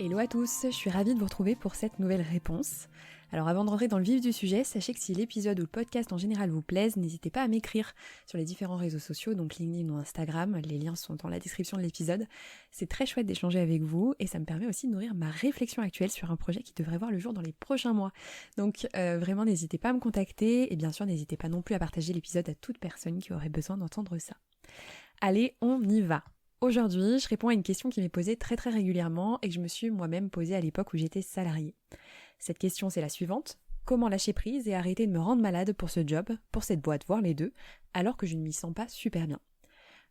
Hello à tous, je suis ravie de vous retrouver pour cette nouvelle réponse. Alors avant de rentrer dans le vif du sujet, sachez que si l'épisode ou le podcast en général vous plaise, n'hésitez pas à m'écrire sur les différents réseaux sociaux, donc LinkedIn ou Instagram, les liens sont dans la description de l'épisode. C'est très chouette d'échanger avec vous et ça me permet aussi de nourrir ma réflexion actuelle sur un projet qui devrait voir le jour dans les prochains mois. Donc vraiment n'hésitez pas à me contacter et bien sûr n'hésitez pas non plus à partager l'épisode à toute personne qui aurait besoin d'entendre ça. Allez, on y va! Aujourd'hui, je réponds à une question qui m'est posée très régulièrement et que je me suis moi-même posée à l'époque où j'étais salariée. Cette question, c'est la suivante. Comment lâcher prise et arrêter de me rendre malade pour ce job, pour cette boîte, voire les deux, alors que je ne m'y sens pas super bien ?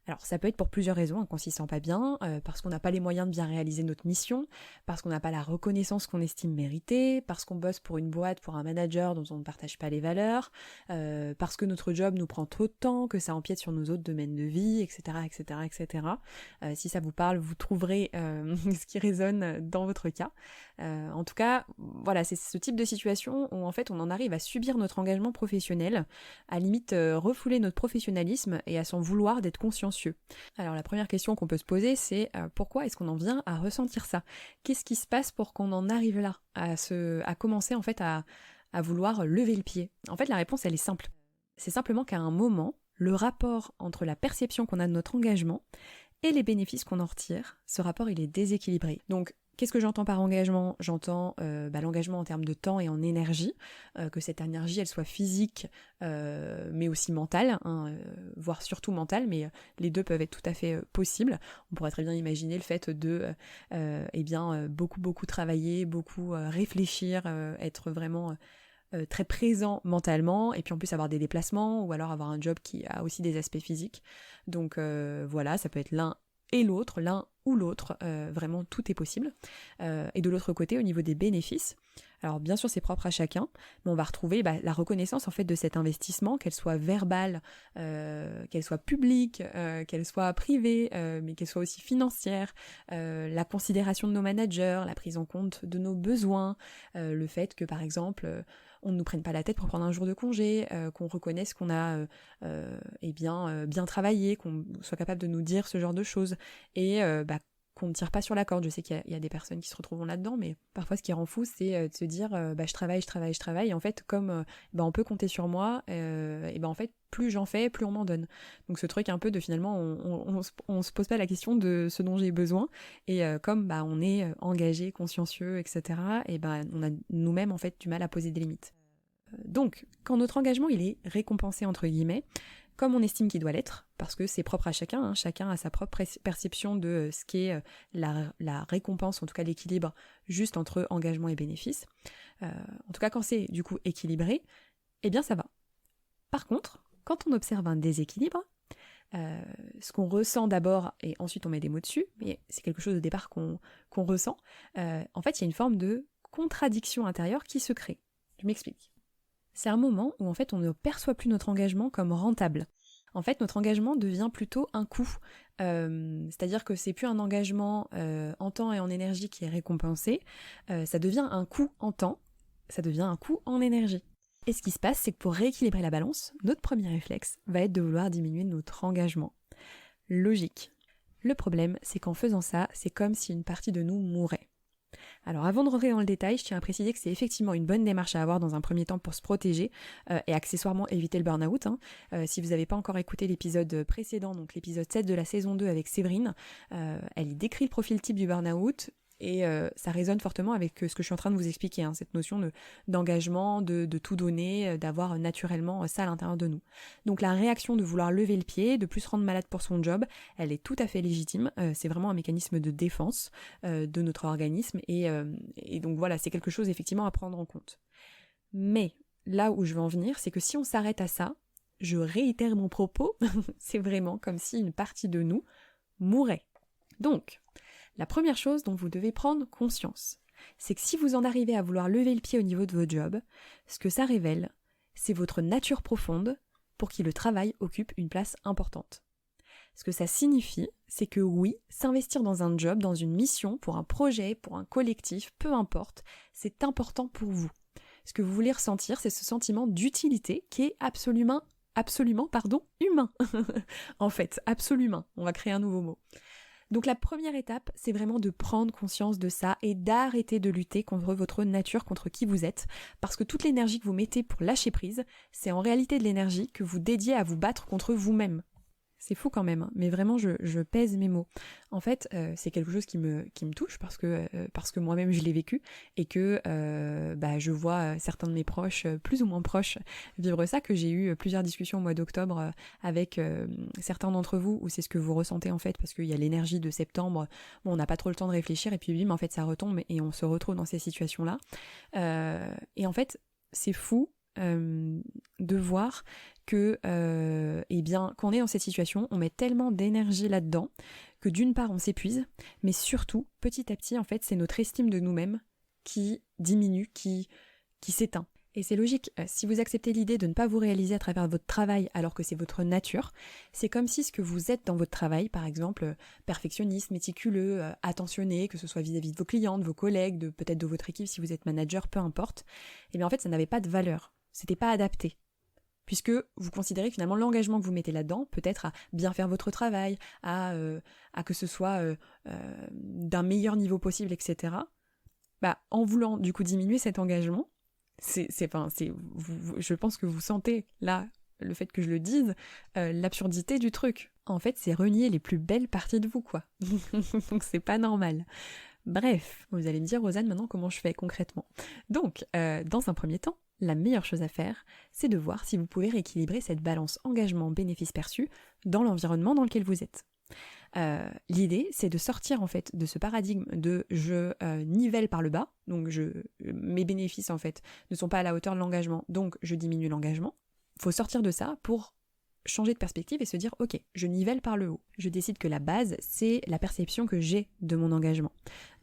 Alors ça peut être pour plusieurs raisons qu'on s'y sent pas bien, parce qu'on n'a pas les moyens de bien réaliser notre mission, parce qu'on n'a pas la reconnaissance qu'on estime mériter, parce qu'on bosse pour une boîte, pour un manager dont on ne partage pas les valeurs, parce que notre job nous prend trop de temps, que ça empiète sur nos autres domaines de vie, etc. Si ça vous parle, vous trouverez ce qui résonne dans votre cas. En tout cas, voilà, c'est ce type de situation où en fait on en arrive à subir notre engagement professionnel, à limite refouler notre professionnalisme et à s'en vouloir d'être consciencieux. Alors la première question qu'on peut se poser, c'est pourquoi est-ce qu'on en vient à ressentir ça ? Qu'est-ce qui se passe pour qu'on en arrive là, à commencer en fait à vouloir lever le pied ? En fait la réponse elle est simple. C'est simplement qu'à un moment, le rapport entre la perception qu'on a de notre engagement et les bénéfices qu'on en retire, ce rapport il est déséquilibré. Donc qu'est-ce que j'entends par engagement ? J'entends l'engagement en termes de temps et en énergie, que cette énergie elle soit physique mais aussi mentale, voire surtout mentale, mais les deux peuvent être tout à fait possibles. On pourrait très bien imaginer le fait de beaucoup travailler, beaucoup réfléchir, être vraiment très présent mentalement, et puis en plus avoir des déplacements, ou alors avoir un job qui a aussi des aspects physiques. Donc voilà, ça peut être l'un et l'autre, l'un ou l'autre, vraiment tout est possible. Et de l'autre côté, au niveau des bénéfices, alors bien sûr c'est propre à chacun, mais on va retrouver la reconnaissance en fait de cet investissement, qu'elle soit verbale, qu'elle soit publique, qu'elle soit privée, mais qu'elle soit aussi financière, la considération de nos managers, la prise en compte de nos besoins, le fait que par exemple on ne nous prenne pas la tête pour prendre un jour de congé, qu'on reconnaisse qu'on a bien travaillé, qu'on soit capable de nous dire ce genre de choses, et qu'on ne tire pas sur la corde. Je sais qu'il y a des personnes qui se retrouvent là-dedans, mais parfois ce qui rend fou, c'est de se dire je travaille, et en fait comme on peut compter sur moi, en fait plus j'en fais, plus on m'en donne. Donc ce truc un peu de finalement on se pose pas la question de ce dont j'ai besoin, et comme on est engagé, consciencieux, etc., et on a nous-mêmes en fait du mal à poser des limites. Donc quand notre engagement il est récompensé entre guillemets, comme on estime qu'il doit l'être, parce que c'est propre à chacun, chacun a sa propre perception de ce qu'est la récompense, en tout cas l'équilibre juste entre engagement et bénéfice. En tout cas quand c'est du coup équilibré, eh bien ça va. Par contre, quand on observe un déséquilibre, ce qu'on ressent d'abord, et ensuite on met des mots dessus, mais c'est quelque chose au départ qu'on ressent, en fait il y a une forme de contradiction intérieure qui se crée. Je m'explique. C'est un moment où en fait on ne perçoit plus notre engagement comme rentable. En fait notre engagement devient plutôt un coût, c'est-à-dire que c'est plus un engagement en temps et en énergie qui est récompensé, ça devient un coût en temps, ça devient un coût en énergie. Et ce qui se passe, c'est que pour rééquilibrer la balance, notre premier réflexe va être de vouloir diminuer notre engagement. Logique. Le problème, c'est qu'en faisant ça, c'est comme si une partie de nous mourait. Alors avant de rentrer dans le détail, je tiens à préciser que c'est effectivement une bonne démarche à avoir dans un premier temps pour se protéger et accessoirement éviter le burn-out. Si vous n'avez pas encore écouté l'épisode précédent, donc l'épisode 7 de la saison 2 avec Séverine, elle y décrit le profil type du burn-out. Et ça résonne fortement avec ce que je suis en train de vous expliquer, cette notion d'engagement, de tout donner, d'avoir naturellement ça à l'intérieur de nous. Donc la réaction de vouloir lever le pied, de plus se rendre malade pour son job, elle est tout à fait légitime. C'est vraiment un mécanisme de défense de notre organisme, et donc voilà, c'est quelque chose effectivement à prendre en compte. Mais là où je veux en venir, c'est que si on s'arrête à ça, je réitère mon propos, c'est vraiment comme si une partie de nous mourait. Donc, la première chose dont vous devez prendre conscience, c'est que si vous en arrivez à vouloir lever le pied au niveau de votre job, ce que ça révèle, c'est votre nature profonde pour qui le travail occupe une place importante. Ce que ça signifie, c'est que oui, s'investir dans un job, dans une mission, pour un projet, pour un collectif, peu importe, c'est important pour vous. Ce que vous voulez ressentir, c'est ce sentiment d'utilité qui est absolument humain. En fait, absolument. On va créer un nouveau mot. Donc la première étape, c'est vraiment de prendre conscience de ça et d'arrêter de lutter contre votre nature, contre qui vous êtes, parce que toute l'énergie que vous mettez pour lâcher prise, c'est en réalité de l'énergie que vous dédiez à vous battre contre vous-même. C'est fou quand même, hein, mais vraiment je pèse mes mots. En fait, c'est quelque chose qui me touche parce que moi-même je l'ai vécu et que je vois certains de mes proches, plus ou moins proches, vivre ça, que j'ai eu plusieurs discussions au mois d'octobre avec certains d'entre vous où c'est ce que vous ressentez en fait, parce qu'il y a l'énergie de septembre, bon, on n'a pas trop le temps de réfléchir et puis bim, en fait ça retombe et on se retrouve dans ces situations-là. Et en fait, c'est fou de voir que quand on est dans cette situation, on met tellement d'énergie là-dedans que d'une part on s'épuise, mais surtout petit à petit en fait c'est notre estime de nous-mêmes qui diminue, qui s'éteint. Et c'est logique, si vous acceptez l'idée de ne pas vous réaliser à travers votre travail alors que c'est votre nature, c'est comme si ce que vous êtes dans votre travail, par exemple perfectionniste, méticuleux, attentionné, que ce soit vis-à-vis de vos clients, de vos collègues, peut-être de votre équipe si vous êtes manager, peu importe, et bien en fait ça n'avait pas de valeur, c'était pas adapté. Puisque vous considérez que finalement l'engagement que vous mettez là-dedans, peut-être à bien faire votre travail, à que ce soit d'un meilleur niveau possible, etc. En voulant du coup diminuer cet engagement, je pense que vous sentez là, le fait que je le dise, l'absurdité du truc. En fait, c'est renier les plus belles parties de vous, quoi. Donc c'est pas normal. Bref, vous allez me dire, Rosanne, maintenant comment je fais concrètement. Donc, dans un premier temps, la meilleure chose à faire, c'est de voir si vous pouvez rééquilibrer cette balance engagement-bénéfice perçu dans l'environnement dans lequel vous êtes. L'idée, c'est de sortir en fait de ce paradigme de je nivelle par le bas, donc mes bénéfices en fait ne sont pas à la hauteur de l'engagement, donc je diminue l'engagement. Il faut sortir de ça pour changer de perspective et se dire ok, je nivelle par le haut. Je décide que la base, c'est la perception que j'ai de mon engagement.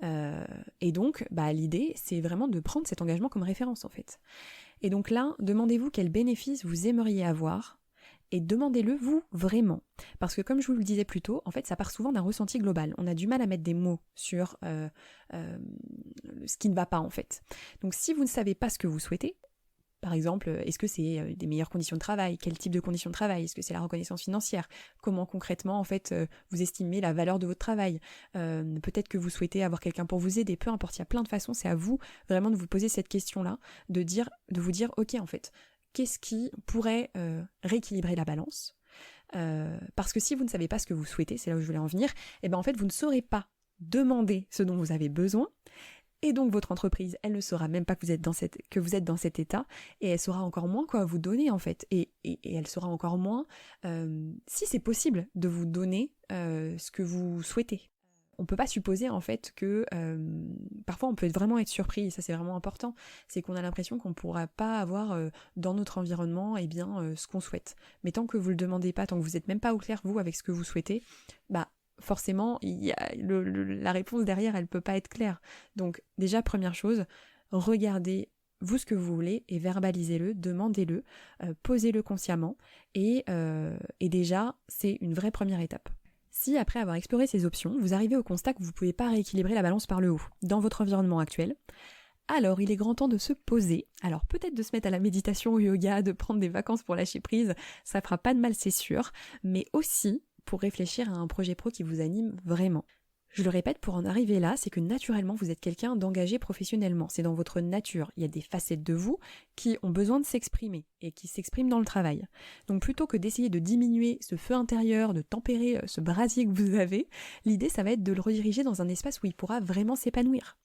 Et donc, l'idée, c'est vraiment de prendre cet engagement comme référence en fait. Et donc là, demandez-vous quel bénéfice vous aimeriez avoir et demandez-le vous vraiment. Parce que comme je vous le disais plus tôt, en fait ça part souvent d'un ressenti global. On a du mal à mettre des mots sur ce qui ne va pas en fait. Donc si vous ne savez pas ce que vous souhaitez, par exemple, est-ce que c'est des meilleures conditions de travail? Quel type de conditions de travail? Est-ce que c'est la reconnaissance financière? Comment concrètement en fait vous estimez la valeur de votre travail? Peut-être que vous souhaitez avoir quelqu'un pour vous aider, peu importe, il y a plein de façons, c'est à vous vraiment de vous poser cette question-là, de vous dire ok en fait, qu'est-ce qui pourrait rééquilibrer la balance? Parce que si vous ne savez pas ce que vous souhaitez, c'est là où je voulais en venir, et en fait vous ne saurez pas demander ce dont vous avez besoin. Et donc votre entreprise, elle ne saura même pas que vous êtes dans cet état, et elle saura encore moins quoi vous donner en fait, et elle saura encore moins si c'est possible de vous donner ce que vous souhaitez. On peut pas supposer en fait que parfois on peut vraiment être surpris, et ça c'est vraiment important, c'est qu'on a l'impression qu'on pourra pas avoir dans notre environnement ce qu'on souhaite. Mais tant que vous le demandez pas, tant que vous êtes même pas au clair vous avec ce que vous souhaitez, forcément, il y a la réponse derrière, elle peut pas être claire. Donc déjà, première chose, regardez vous ce que vous voulez et verbalisez-le, demandez-le, posez-le consciemment et déjà, c'est une vraie première étape. Si après avoir exploré ces options, vous arrivez au constat que vous ne pouvez pas rééquilibrer la balance par le haut dans votre environnement actuel, alors il est grand temps de se poser. Alors peut-être de se mettre à la méditation, au yoga, de prendre des vacances pour lâcher prise, ça fera pas de mal c'est sûr, mais aussi pour réfléchir à un projet pro qui vous anime vraiment. Je le répète, pour en arriver là, c'est que naturellement vous êtes quelqu'un d'engagé professionnellement, c'est dans votre nature, il y a des facettes de vous qui ont besoin de s'exprimer et qui s'expriment dans le travail. Donc plutôt que d'essayer de diminuer ce feu intérieur, de tempérer ce brasier que vous avez, l'idée ça va être de le rediriger dans un espace où il pourra vraiment s'épanouir.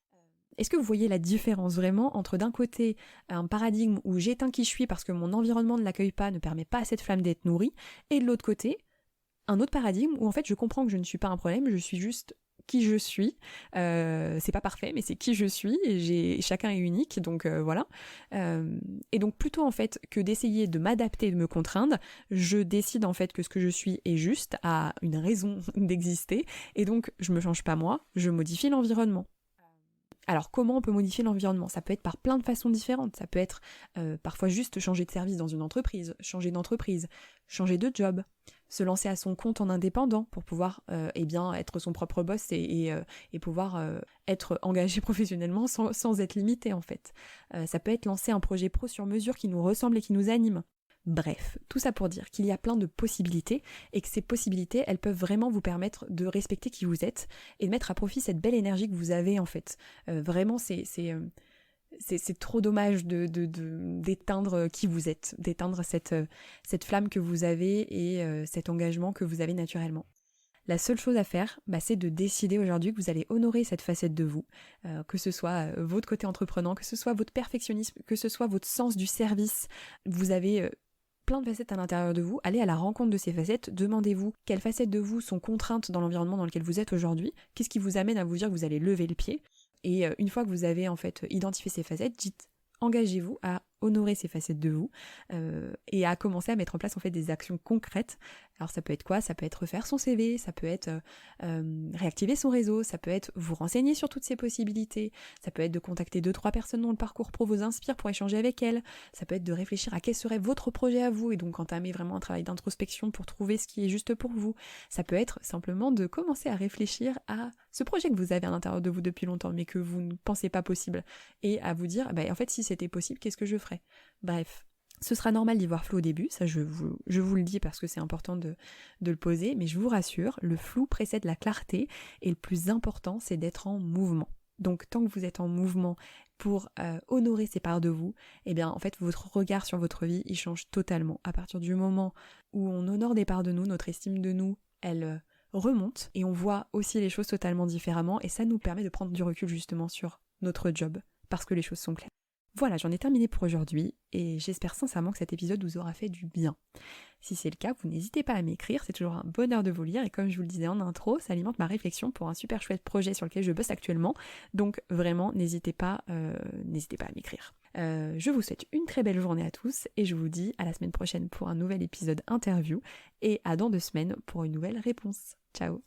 Est-ce que vous voyez la différence vraiment entre d'un côté un paradigme où j'éteins qui je suis parce que mon environnement ne l'accueille pas, ne permet pas à cette flamme d'être nourrie, et de l'autre côté, un autre paradigme où en fait je comprends que je ne suis pas un problème, je suis juste qui je suis, c'est pas parfait mais c'est qui je suis et chacun est unique donc voilà, et donc plutôt en fait que d'essayer de m'adapter et de me contraindre, je décide en fait que ce que je suis est juste, a une raison d'exister et donc je me change pas moi, je modifie l'environnement. Alors comment on peut modifier l'environnement? Ça peut être par plein de façons différentes, ça peut être parfois juste changer de service dans une entreprise, changer d'entreprise, changer de job, se lancer à son compte en indépendant pour pouvoir être son propre boss et pouvoir être engagé professionnellement sans être limité en fait. Ça peut être lancer un projet pro sur mesure qui nous ressemble et qui nous anime. Bref, tout ça pour dire qu'il y a plein de possibilités et que ces possibilités, elles peuvent vraiment vous permettre de respecter qui vous êtes et de mettre à profit cette belle énergie que vous avez en fait. Vraiment, c'est trop dommage d'éteindre qui vous êtes, d'éteindre cette flamme que vous avez et cet engagement que vous avez naturellement. La seule chose à faire, c'est de décider aujourd'hui que vous allez honorer cette facette de vous, que ce soit votre côté entreprenant, que ce soit votre perfectionnisme, que ce soit votre sens du service. Vous avez plein de facettes à l'intérieur de vous, allez à la rencontre de ces facettes, demandez-vous quelles facettes de vous sont contraintes dans l'environnement dans lequel vous êtes aujourd'hui, qu'est-ce qui vous amène à vous dire que vous allez lever le pied, et une fois que vous avez en fait identifié ces facettes, engagez-vous à honorer ces facettes de vous et à commencer à mettre en place en fait des actions concrètes. Alors ça peut être quoi ? Ça peut être refaire son CV, ça peut être réactiver son réseau, ça peut être vous renseigner sur toutes ces possibilités, ça peut être de contacter 2-3 personnes dont le parcours pro vous inspire pour échanger avec elles, ça peut être de réfléchir à quel serait votre projet à vous et donc entamer vraiment un travail d'introspection pour trouver ce qui est juste pour vous. Ça peut être simplement de commencer à réfléchir à ce projet que vous avez à l'intérieur de vous depuis longtemps mais que vous ne pensez pas possible et à vous dire en fait si c'était possible, qu'est-ce que je ferais ? Bref. Ce sera normal d'y voir flou au début, ça je vous le dis parce que c'est important de le poser, mais je vous rassure, le flou précède la clarté et le plus important c'est d'être en mouvement. Donc tant que vous êtes en mouvement pour honorer ces parts de vous, en fait votre regard sur votre vie il change totalement. À partir du moment où on honore des parts de nous, notre estime de nous, elle remonte et on voit aussi les choses totalement différemment et ça nous permet de prendre du recul justement sur notre job parce que les choses sont claires. Voilà, j'en ai terminé pour aujourd'hui et j'espère sincèrement que cet épisode vous aura fait du bien. Si c'est le cas, vous n'hésitez pas à m'écrire, c'est toujours un bonheur de vous lire et comme je vous le disais en intro, ça alimente ma réflexion pour un super chouette projet sur lequel je bosse actuellement. Donc vraiment, n'hésitez pas à m'écrire. Je vous souhaite une très belle journée à tous et je vous dis à la semaine prochaine pour un nouvel épisode interview et à dans 2 semaines pour une nouvelle réponse. Ciao!